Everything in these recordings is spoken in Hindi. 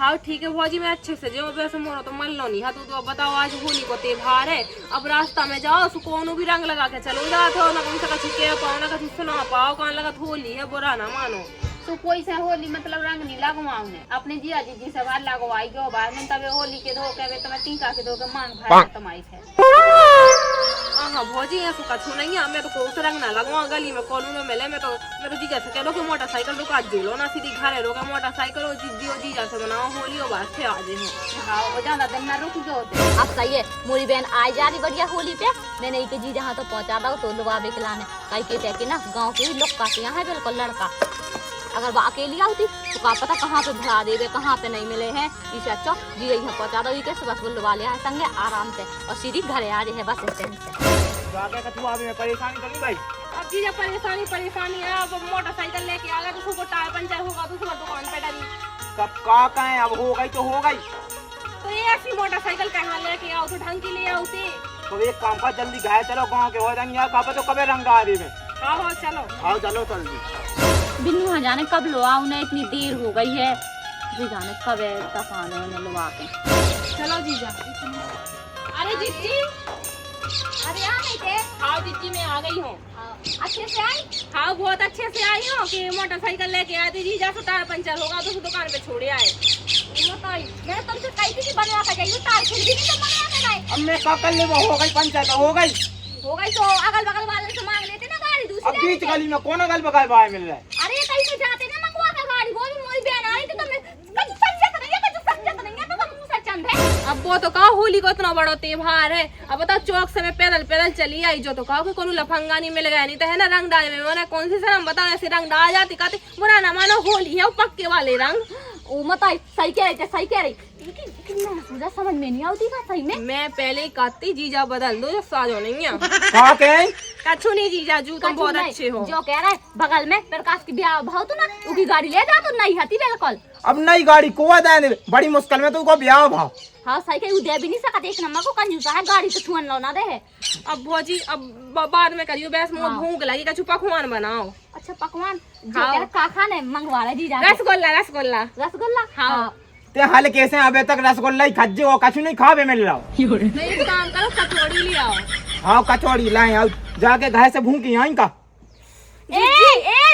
हाँ ठीक है भौजी, मैं अच्छे से जो वैसे मोरो तो मन लो नहीं। हाँ तो अब बताओ, आज होली को त्योहार है, अब रास्ता में जाओ सो कोनो भी रंग लगा के चलो जाते हो ना, कम से कछु कह पाओ ना, कछु सुना पाओ, कान लगा होली है, बुरा ना मानो। तो कोई से होली मतलब रंग नहीं लगवाऊ ने अपने जिया जी से बाहर लगवाई गयो बाहर में तबे होली के धोके वे तुम्हें टीका के धोके मांग भाई तुम्हारी है। हाँ भौजी ऐसा कछु नहीं है, मैं तो कोई रंग ना लगवा गली में कॉलोनी में मिले, मैं तो जीजा से कह लो कि मोटरसाइकिल रुका जेलो ना सीधी घरे रोका मोटरसाइकिल और जीजा से बनाओ होली और बात से आज है। हाँ वो ज्यादा दिन ना रुक गयो अब सही है। मोरी बहन आ जा रही बढ़िया होली पे, मैंने एक जी जहाँ तो पहुँचा दो तो लुभावे के लाने कई के ना गाँव के भी लोग काटे यहाँ है बिल्कुल लड़का। अगर वो अकेली आती तो क्या पता कहाँ पे भरा देवे कहाँ पे नहीं मिले हैं। इसे अच्छा जी यहाँ पहुँचा दो के सुबह सुबह लुभा लिया है संगे आराम से और सीधी घरे आ रही है बस स्टैंड से। परेशानी करी भाई, अब जीजा परेशानी है, अब मोटरसाइकिल लेके आ गए तो उसको टायर पंचर होगा तो उसको दुकान पे डली। कब का कहें अब हो गई तो हो गई, तो ये ऐसी मोटरसाइकिल कहाँ लेके आओ तो ढंग की ले आओ थे। तो एक काम कर जल्दी घाय चलो गाँव के हो जाएंगे कब तो कबे रंग आ रही में। हाँ चलो आओ चलो जल्दी। बिन्नू हाँ जाने कब लो उन्हें इतनी देर हो गई है, जी जाने कब है तफाने उन्हें लुआ के। चलो जीजा। अरे जीजी, अरे आ नहीं थे। हाँ जीजी मैं आ गई हूँ। अच्छे से आई? हाँ बहुत अच्छे से आई हूँ कि मोटरसाइकिल लेके आए थे जीजा से टायर पंचर होगा तो दुकान पे छोड़े आए। मैं तुमसे कही थी कि बनवा के जाइए तार फिर भी नहीं तो बनवा के लाए। अब मैं का कर ले वो हो गई पंचायत हो गई तो अगल बगल वाले से मांग लेते ना गाड़ी दूसरी। अब बीच गली में कौन अगल बगल भाई मिल रहा है। अरे कहीं से जाते ना मंगवा के गाड़ी, वो भी मोरी बहन आ रही थी तो मैं कछु समझत नहीं है तो तुम मुंह से चंद है। अब वो तो कहा होली को इतना बड़ा त्योहार है, अब बताओ चौक से मैं पैदल चली आई जो तो कहा कि कोनो लफंगा नहीं मिल गया, नहीं तो है ना रंग डाल में मैंने कौन सी शर्म बताओ, ऐसे रंग डाल जाती कहते बुरा ना मानो होली है वो पक्के वाले रंग। ओ मत आई सही कह रही लेकिन मुझे समझ में नहीं आती का सही में। मैं पहले ही कहती जीजा बदल दो जो साजो नहीं है। का कहें कछु नहीं जीजा जू तुम बहुत अच्छे हो। जो कह रहा है बगल में प्रकाश की ब्याह भाव तो ना उसकी गाड़ी ले जा तो नहीं हती बिल्कुल। अब नई गाड़ी को दे बड़ी मुश्किल में तो ब्याह भाव। हाँ सही कह दे भी नहीं सकते, एक नंबर को कंजूसा है, गाड़ी तो छुअन लो ना दे है। अब भौजी अब बाद में करियो बस मुंह भूख लगी कछु पकवान बनाओ। अच्छा पकवान जो का खाने मंगवा रहा जी जा रसगुल्ला। हाँ ते हाल कैसे अबे तक रसगुल्ला ही खज्जे हो कछु नहीं खावे मिल रहा। नहीं एक काम करो कचौड़ी ले आओ। हाँ कचौड़ी लाए आओ जाके घर से भूखी आई का। ए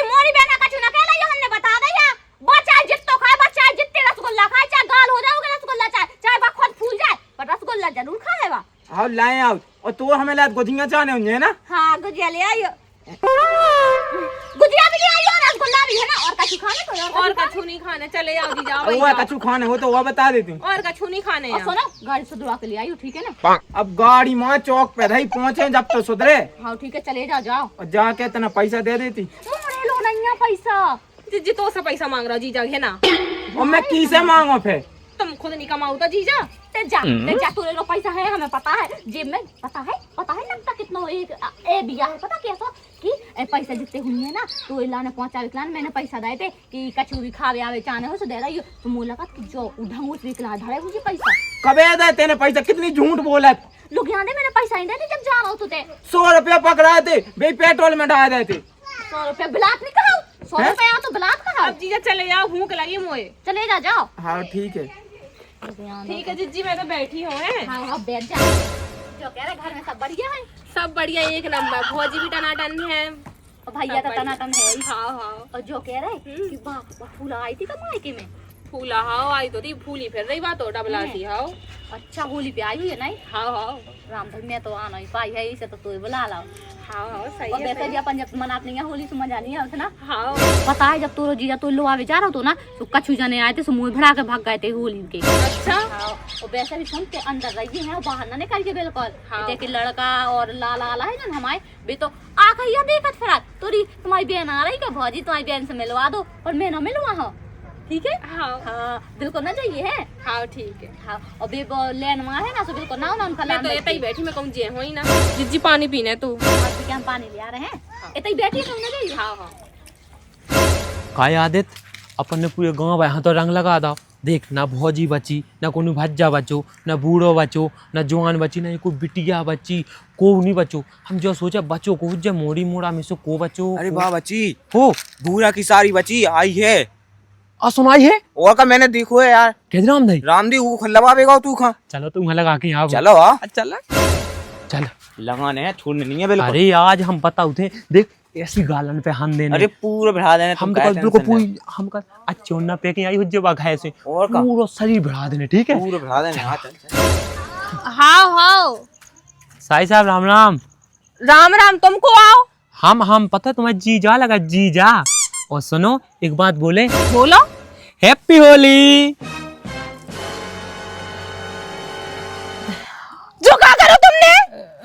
मोरी बहना कछु ना कहला यो हमने बता दिया, बच्चा जित्तो खाए बच्चा जितने रसगुल्ला खाए चाहे गाल हो जाओगे रसगुल्ला चाहे बखत फूल जाए पर रसगुल्ला जरूर खाएगा। हाँ लाए आओ और तू हमें लात गुजिया चाहने होंगे ना। हाँ गुजिया ले आइयो, गुजिया भी ले आइयो, रसगुल्ला भी है ना, और कछु खाने तो और कछु नहीं खाने चले आओ जी जाओ। वो कछु खाने हो तो वो बता देती हूँ। और कछु नहीं खाने और सुनो गाड़ी सुधरवा के ले आइयो ठीक है ना। अब गाड़ी माँ चौक पे रही पहुँचे जब तो सुधरे। हाँ ठीक है चले जाओ और जाके इतना पैसा दे देती। मोरे लो नहीं है पैसा। जी तो से पैसा मांग रहा जीजा है ना। और मैं किसे मांगो फिर, तुम खुद नहीं कमाओ तो जीजा। ते जा तोरे लो पैसा है हमें पता है जेब में पता है लगता कितना एक ए बिया है पता कैसा कि पैसा जितने हुई है ना तो लाने पहुंचा विकलान मैंने पैसा दे थे कि कछु भी खावे आवे चाने हो तो दे रही हो तो मुझे लगा कि जो ढंग उस विकला धरे मुझे पैसा कबे दे तेने पैसा, कितनी झूठ बोला। लोग यहाँ दे मैंने पैसा नहीं देते जब जा रहा हूँ तुझे 100 रुपया पकड़ाए थे भाई पेट्रोल में डाल देते। 100 रुपया बिलात नहीं कहा, 100 रुपया तो बिलात कहा। अब जीजा चले जाओ भूख लगी मुझे। चले जाओ। हाँ ठीक है जीजी मैं तो बैठी हूँ। हाँ बैठ जा। जो कह रहे घर में सब बढ़िया है? सब बढ़िया एक नंबर, भौजी भी टनाटन है और भैया तो टनाटन है ही। हाँ और जो कह रहे कि वाह फूला आई थी कब मायके में? फूला हाँ आई तो थी, फूली फिर रही बात हो डबला थी। हाँ अच्छा होली पे आई हुई है नहीं? हाँ राम भाई मैं तो आना ही पाई है इसे तो तू बुला लाओ। हाँ सही और है। वैसे भी अपन जब मनाते हैं होली से मजा नहीं आता ना। हाँ पता है जब तोरो जीजा तो लुआ बेचारा तो ना तो कछु जने आए थे सो मुंह भरा के भाग गए थे होली के। अच्छा और वैसे भी सुन के अंदर रहिए हैं बाहर ना निकल के बिल्कुल। देखे लड़का और लाला आला है ना हमारे भी तो आकर यह देखत फिर तोरी तुम्हारी बहन आ रही क्या भौजी तुम्हारी बहन से मिलवा दो और मैं ना मिलवा हो ठीक है। हाँ बिल्कुल ना चाहिए है। हाँ ठीक है। हाँ और बेबो लेन वहाँ है ना सो बिल्कुल ना उनका मैं तो इतना ही बैठी मैं कहूँ जे हो ही ना जिज्जी पानी पीने तू क्या हम पानी ले आ रहे हैं इतना ही बैठी तुमने नहीं। हाँ काय आदित अपन ने पूरे गांव यहाँ तो रंग लगा दो देख, ना भौजी बची ना कोनो भज्जा बचो ना बूढ़ो बचो ना जवान बची ना कोई बिटिया बची को नहीं बचो। हम जो सोचा बच्चों को जब मोड़ी मोड़ा में से को बचो। अरे वाह बची हो बूढ़ा की सारी बची आई है। और सुनाई है और का मैंने देखो है यार कहते राम भाई रामदी वो खल्लवा बेगा तू खा चलो तुम लगा के यहाँ चलो हाँ चल चल लगाने हैं छोड़ने नहीं है बिल्कुल। अरे आज हम बताओ थे देख ऐसी गालन पे हम देने अरे पूरा बढ़ा देने हम तो बिल्कुल पूरी हम का अच्छोना पे के आई हो जब घाय से और का पूरा शरीर बढ़ा देने ठीक है पूरा बढ़ा देने। हाँ चल हाँ हाँ साई साहब राम राम राम राम, तुमको आओ। हम पता तुम्हें जीजा लगा जीजा। और सुनो एक बात बोले बोलो। हैप्पी होली। जो क्या करो तुमने?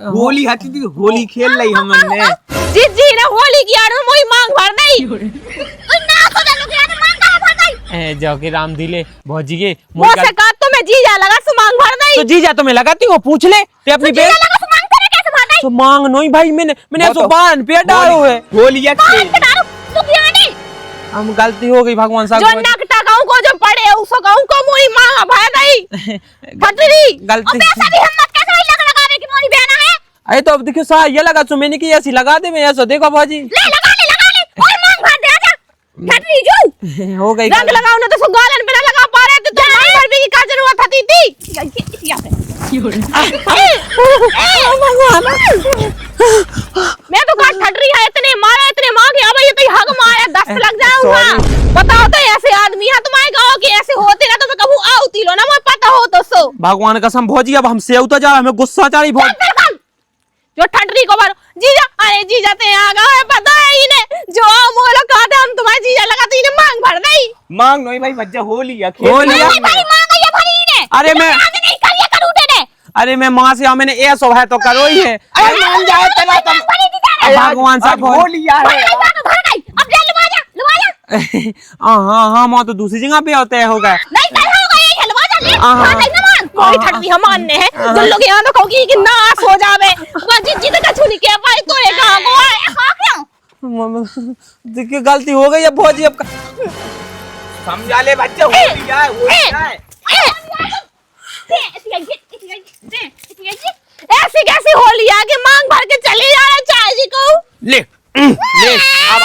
होली हटी थी होली खेल रही हमने जी ने होली की यार मोई मांग भर नहीं। तू ना तो जानो कि यार मांग का भर नहीं। जो कि राम दिले भौजी के वो से कहा तुम्हें जीजा लगा सो मांग भर नहीं। तो जीजा तुम्हें लगाती हो पूछ ले ते अपनी जीजा लगा सो मांग करे कैसे भर नहीं? तो मांग नहीं भाई मैंने तो बान पे डालो है होली तू क्या नहीं? हम गलती हो गई भगवान साहब जो नकटा गांव को जो पड़े है उसको गांव को मोई मांग भर नहीं। फटरी गलती अब ऐसा भी हिम्मत कैसे हुई लगावे की मोरी बहना है? अरे तो अब देखो सा ये लगा तो मैंने की ऐसी लगा दे मैं ऐसा देखो भाजी ले लगा ले और मांग भर दे आजा। फटरी जो हो गई रंग लगाओ ना तो सो गालन पे ना लगा पा रहे थे तो मांग भर भी की का जरूरत थी। मैं तो कहा ठटरी है इतने मांगे अब ये तो हग मारे 10 लग जाऊंगा। बताओ तो ऐसे आदमी है तुम्हारे गांव के ऐसे होते ना तो मैं कबू आउती लो ना मैं पता हो तो सो भगवान कसम भौजी अब हमसे उतर जा हमें गुस्सा चढ़ी बहुत जो ठटरी को मारो जीजा। अरे जीजा ते आ गए पता है इन्हें जो मोला कहा था हम तुम्हारे जीजा लगा तो इन्हें मांग भर गई। मांग नहीं भाई बच्चा होली है होली है। भाई मांग ये भरी इन्हें। अरे मैं नहीं करिए करूटे ने। अरे मैं मां से मैंने ए सो है तो करो ही है अरे मान जाए तना तुम भगवान साहब होली यार भर गई अब जा लवा जा। हाँ मां तो दूसरी जगह पे होते हो गए नहीं कर हो गई है लवा जा ले हां नहीं ना मान कोई ठटरी हम मानने है जो लोग यहां तो कहोगी कि नाश हो जावे वो जिद्दी तक छुनी के भाई तो एक को हां क्यों देखिए गलती हो गई है भौजी अब समझा ले बच्चा होली है ऐसी कैसी होली आगे मांग भर के चले जा रहा चाय जी को ले अब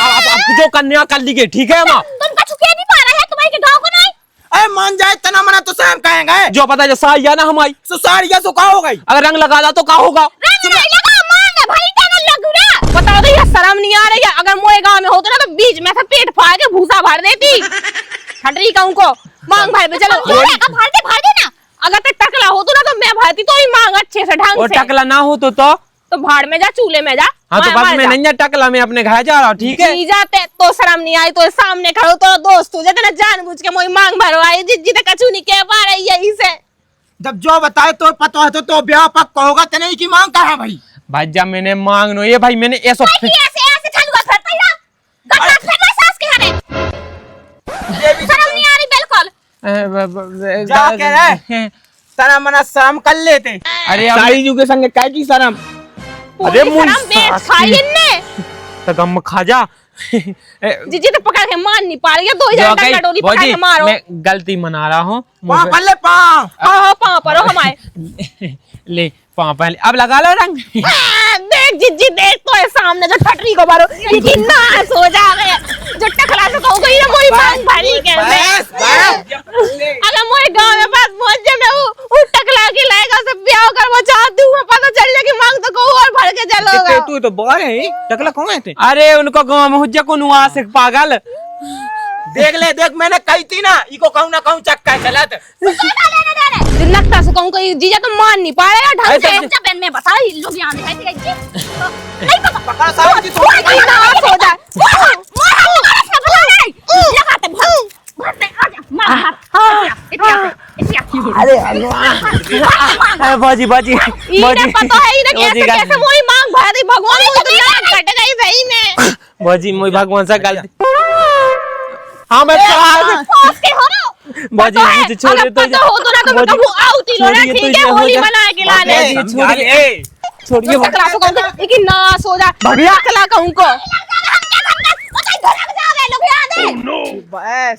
जो कन्या कर लीजिए ठीक है माँ तुम कछु कह नहीं पा रहा है तुम्हारे के गांव को नहीं। अरे मान जाए तना मना तो स्वयं कहेंगे जो पता है साड़िया ना हमारी साड़िया तो का हो गई अगर रंग लगा दा तो क्या होगा रंग नहीं लगा मान भाई तना लगू ना बताओ तो ये शर्म नहीं आ रही है। अगर मोए गांव में होता ना तो बीच में से पेट फाड़ के भूसा भर देती ठटरी कहूं को मांग भर में चलो भर दे ना। अगर तक टकला हो तो ना तो मैं भरती तो ही मांग अच्छे से ढंग और से टकला ना हो तो भाड़ में जा चूल्हे में जा। हाँ तो बस मैं नहीं जा टकला मैं अपने घर जा रहा हूँ ठीक है जी जाते तो शर्म नहीं आई तो सामने खड़ो तो दोस्त तुझे तेरा जानबूझ के मोई मांग भरवाई जिद्दी तक कछु नहीं कह पा रही यही से। जब जो बताए तो पता है तो ब्याह पक्का होगा तने की मांग का है भाई भाई जब मैंने मांग नो ये भाई मैंने ऐसा ऐसे चलूगा करता ही ना गट्टा फेंका सास के हारे शर्म नहीं आ रही बिल्कुल। जा के रे तना मना शर्म कर लेते अरे सारी जू के संग काय की शर्म अरे शर्म बेच खाई इनने तो गम खा जा जीजी तो पकड़ के मार नहीं पा रही है 2000 टका डोली पकड़ के मारो। मैं गलती मना रहा हूँ पाँव पर ले पाँव हाँ पाँव पर हो हमारे ले पाँव पहले अब लगा लो रंग देख जीजी देख तो है सामने जो ठटरी को मारो ये नाश हो जावे जो टकला से कहूं गई ना मोई मांग भरी के अगर मोए गांव में पास पहुंच जाए मैं वो टकला के लाएगा सब ब्याह करवा चाहती हूं पता चल जाए कि मांग तो कहूं और भर के चलोगा तू तो बाहर है टकला कौन है अरे उनको गांव में हुज्जा को नुआ से पागल देख ले देख मैंने कही थी ना इको कहूं ना कहूं चक्का चलत लगता से कहूं कि जीजा तो मान नहीं पा रहा ढंग से जब बहन में बता लोग यहां में कैसे नहीं पकड़ साहब की थोड़ी नाश हो जाए लगाते भरते आजा मार अरे अरे बाजी इन्हें पता है इन्हें कैसे मोई मांग भर दी भगवान को तो याद कट गई सही में बाजी मोई भगवान से गलती हाँ मैं पास के हो ना बाजी मुझे छोड़ दे तो हो तो ना तो मैं कहूं आउती लो ना ठीक है होली मना के लाने छोड़िए टकला को कहूं लेकिन नाश हो जा भगिया टकला कहूं को बस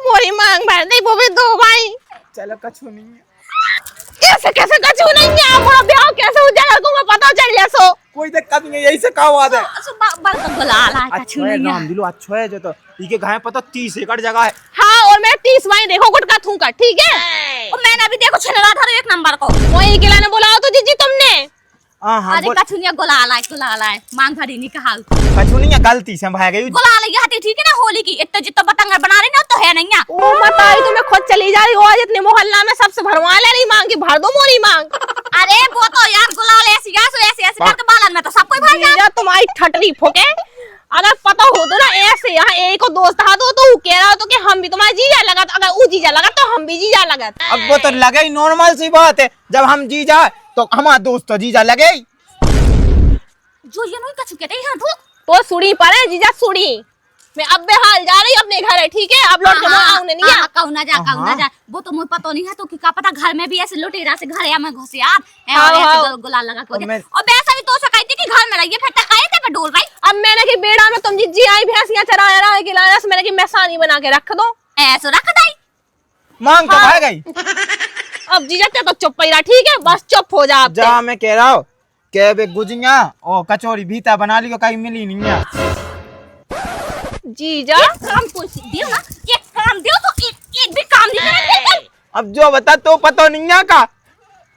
मोरी मांग भर दी वो भी 2 भाई चलो कछु नहीं है इस ऐसे कैसे कछु नहीं है, हमारा ब्याह कैसे हो जाएगा तुमको पता चल जाए सो। कोई दिक्कत नहीं है, यही से का बात है। बल तो गुलाल है अच्छा कछु है नहीं है। राम दिलो, अच्छा है जो तो इके घाय पता 30 एकड़ जगह है। हाँ और मैं 30 वहीं देखो गुटका थूका, ठीक है। और मैंने अभी देखो छिलरा था एक नंबर को। वहीं के लाने बोला तो जीजी तुमने। हाँ अरे कछु नहीं है, गुलाल है मांग भरी नहीं कहा। कछु नहीं है, गलती से भाग गई। गुलाल ये हटी ठीक है ना, होली की इतना जितना पतंग बना रही ना तो है नहीं है। ओ बताई तुम्हें खुद चली जा रही हो, आज इतने मोहल्ला में सबसे भरवा ले रही मांग की, भर दो मोरी मांग। अरे वो तो यार गुलाल ऐसी ऐसे करके बालन में तो सब कोई भाई जीजा तुम्हारी ठटरी फुके, अगर पता हो तो ना ऐसे यहाँ एक को दोस्त था तो कह रहा हो तो कि हम भी तुम्हारा जीजा लगा, अगर वो जीजा लगा तो हम भी जीजा लगा। अब वो तो लगे ही, नॉर्मल सी बात है, जब हम जीजा तो हमारा दोस्त तो जीजा लगे ही। जो ये नहीं कछु कहते हैं तो सुड़ी पर है जीजा सुड़ी। मैं अब बेहाल जा रही अपने घर है, ठीक है, अब लौट के आऊंगी नहीं है। कहू ना जा वो तो मुझे पता नहीं है तो कि क्या पता घर में भी ऐसे लुटेरा से घर या मैं घुसे यार हाँ, और हाँ। ऐसे गुलाल लगा को मैं- और वैसा भी तो सकती थी कि घर में रहिए फिर टकाए थे पे डोल रही। अब मैंने की बेड़ा में तुम जीजी आई भैंसियां चराया रहा है कि लाया, मैंने की मैसानी बना के रख दो। ऐसे रख दाई मांग तो हाँ। भाग गई। अब जीजा ते तो चुप ही रहा, ठीक है, बस चुप हो जा। जा मैं कह रहा हूँ के बे गुजिया और कचौरी भीता बना लियो, कहीं मिली नहीं है। जीजा काम कोई दियो ना, एक काम दियो तो एक भी काम नहीं करेंगे। अब जो बता तो पता नहीं है का,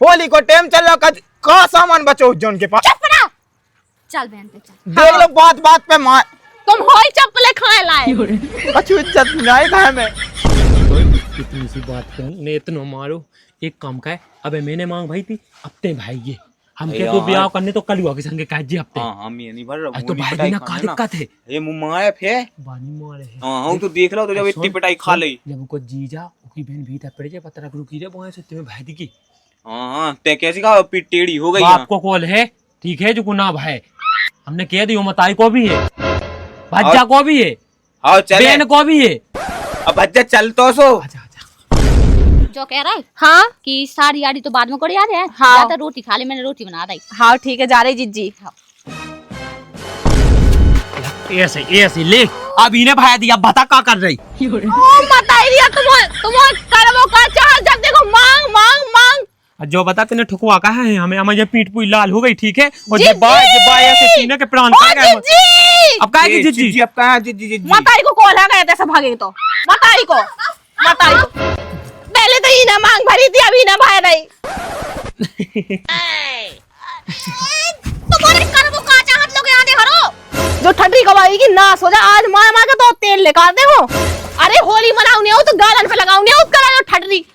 होली को टाइम चल रहा, का सामान बचो जो उनके पास। चुप रहा, चल बहन पे चल। देख लो बात बात पे मार तुम हो ही चप्पले खाए लाए। कछु इज्जत नहीं है में। तो इतनी सी बात करूं ने इतना मारो, एक काम का है, अबे मैंने मांग भाई थी अब ते भाई ये हम के तो ब्याह करने तो कल हुआ के संगे काज जी हफ्ते। हाँ हम ये नहीं भर रहा, आज तो भाई बिना का दिक्कत है, ये मुम्मा फे बानी मारे है। हाँ हम तो देख लो तो जब इतनी पिटाई खा ली। जब को जीजा उकी बहन भीतर पड़ जाए पता रुकी रे बोए से तुम्हें भाई दी की हाँ ते कैसी का पिट टेढ़ी हो गई। बाप को कॉल है, ठीक है, जो गुनाह है हमने कह दी, मताई को भी है, भज्जा को भी है, हाँ चल बहन को भी है। अब बच्चा चल तो सो। आजा आजा जो कह रहा है हाँ कि सारी यारी तो बाद में कर याद है। हाँ। ज्यादा रोटी खा ले, मैंने रोटी बना दी। हाँ ठीक है, जा रही जीजी। ऐसे ऐसे ले, अब इन्हें भाई दिया, बता का कर रही। ओ बताइए तुम करवो का चाह, जब देखो मांग मांग मांग। जो बता तूने ठुकवा कहा है हमें, हमें ये पीठ पूरी लाल हो गई, ठीक है, और जी, ये बाय जी। ऐसे सीने के प्राण ओ खा गए। जीजी अब काहे की जीजी जी अब कहाँ जी मताई को कॉल आ गया था, सब भागे तो मताई को पहले तो ही ना मांग भरी थी, अभी ना भर रही। तुम्हारे करबो का चाहत लोग याद हरो जो ठंडी कवाई की नाश हो जा, आज मार मार के तो तेल निकाल दे हो। अरे होली मनाऊनी हो तो गालन पे लगाऊनी हो, करा जो ठंडी।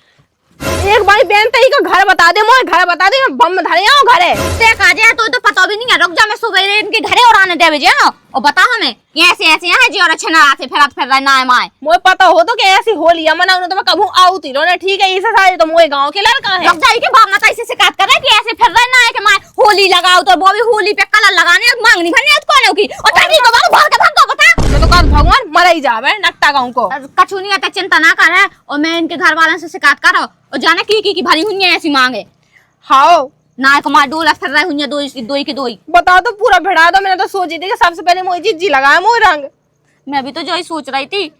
एक बारी बहन तई का घर बता दे, मोए घर बता दे, मैं बम धरे आओ घरे। ते का जे तो पता भी नहीं है। रुक जा, मैं सुबह इनके घरे और आने देवे जे ना और बता हमें ये ऐसे ऐसे है जी और अच्छे ना आते फिर रहा ना माए। मोए पता हो तो कि ऐसी होली मनाऊनी तो मैं कभू आऊती रो ना, ठीक है, इसे सारे तो मोए गांव के लड़का है। रुक जा, के बाप माता इसे शिकायत कर रहा है कि ऐसे फिर रहा ना है कि माए होली लगाओ तो वो भी होली पे कलर लगाने और मांगनी भरनी कौन होगी और ठंडी को बाबू भर के भागो बता। मैं तो कल भगवान मर ही जावे नट्टा गांव को। कछु नहीं आता, चिंता ना कर है और मैं इनके घर वालों से शिकायत कर और जाने की भरी हुई है ऐसी मांगे। हाँ ना को मार डोला फिर रही हुई है, दो के दो ही। बताओ तो पूरा भिड़ा दो। मैंने तो सोची थी कि सबसे पहले मोई जीजी लगाया मोई रंग। मैं भी तो जो ही सोच रही थी,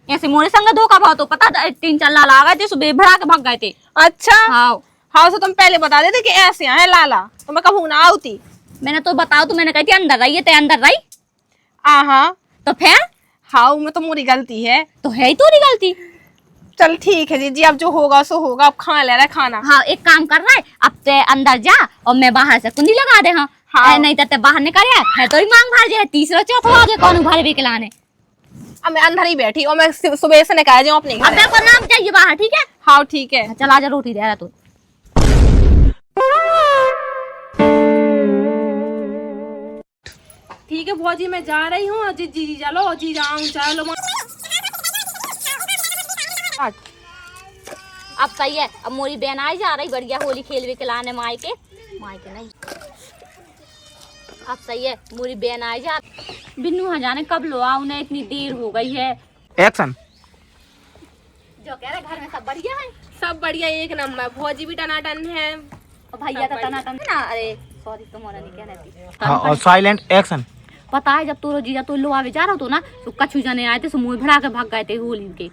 ऐसे मोरे संग धोखा भाव तो पता 3-4 लाल आ गए थे, सुबह भरा के भाग गए थे। अच्छा हाँ हाँ, तो तुम पहले बता देते कि ऐसे हैं लाला, तो मैं कभू ना आऊती। मैंने तो बताओ तो मैंने कही थी अंदर रही ते अंदर रही हाँ तो फिर हाँ, मैं तो मोरी गलती है। तो है ही तो गलती। चल ठीक है जीजी, अब जो होगा सो होगा, अब खा ले रहा है खाना। हाँ एक काम कर रहा है, अब ते अंदर जा और मैं बाहर से कुंडी लगा दे। हाँ, हाँ। नहीं तो ते बाहर निकल है तो ही मांग भर जाए, तीसरा चौथा जे कौन भर भी खिलाने। अब मैं अंदर ही बैठी और मैं सुबह से निकाल जाऊँ अपने अब घर। देखो नाम चाहिए बाहर, ठीक है। हाँ ठीक है। चल आजा, रोटी दे रहा तू। ठीक है भौजी, मैं जा रही हूँ। जीजी चलो, जी जाऊँ चलो। अब सही है, अब मोरी बहन आई जा रही बढ़िया होली खेल भी खिलाने माई के नहीं। अब सही है, मोरी बहन आई जा। बिन्नू हाँ जाने कब लो आओ, उन्हें इतनी देर हो गई है। एक्शन। जो कह रहे घर में सब बढ़िया है, सब बढ़िया, एक नंबर। भौजी भी टनाटन है और भैया तो टनाटन है ना। अरे सॉरी, तुम्हारा नहीं कहना थी। हाँ और साइलेंट एक्शन। पता है जब तोरो जीजा तो लुआवे जा रहा तो ना तो कछु जने आए थे मुंह भरा के भाग गए थे होली के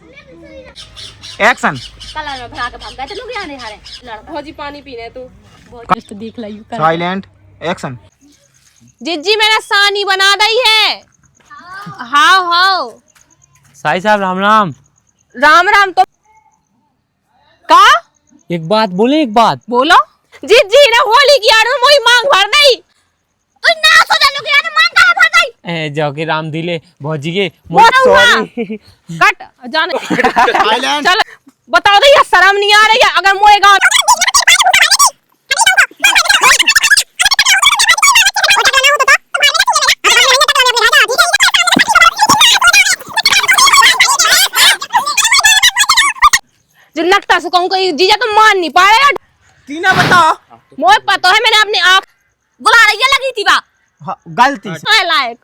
एक्शन। कलर में भरा के भाग गए थे लोग यहाँ हारे लड़का भौजी पानी पीने तू बहुत देख लाई साइलेंट एक्शन। जिज्जी मैंने सानी बना दी है। हाँ हाँ साई साहब राम राम। राम राम। तो का एक बात बोले, एक बात बोलो। जिज्जी ने होली की आड़ में मोई मांग भर दी। तो ना सोचा लोग यहाँ मांग का भर गई ए जाके राम दिले भौजी के बोला हुआ। सॉरी। कट जाने साइलेंट। चल बताओ तो ये शर्म नहीं आ रही है अगर मोए गाँव नकटा से कहूँ कहीं जीजा तो मान नहीं पा रहे। तीना बताओ। मोए पता है मैंने अपनी आँख बुला रही है लगी थी बा हाँ, गलती से है लायक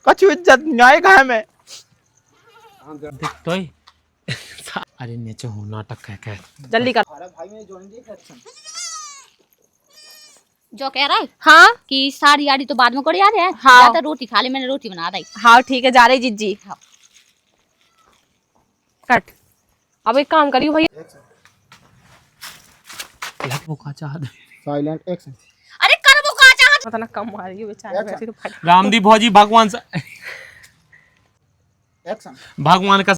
कछु इज्जत नहीं आएगा हमें। देख तो ही। अरे नीचे हो नाटक है जल्दी कर। जो कह रहा है हाँ कि साड़ी आड़ी तो बाद में कर याद है हाँ। या तो रोटी खा ले मैंने रोटी बना दी हाँ ठीक है जा रही जिज्जी। कट। अब एक काम करियो भैया लग वो का चाहत साइलेंट एक्शन। अरे कर वो कहा चाहत पता ना कम आ रही है बेचारी वैसे तो फट रामदी भौजी भगवान से एक्शन। भगवान का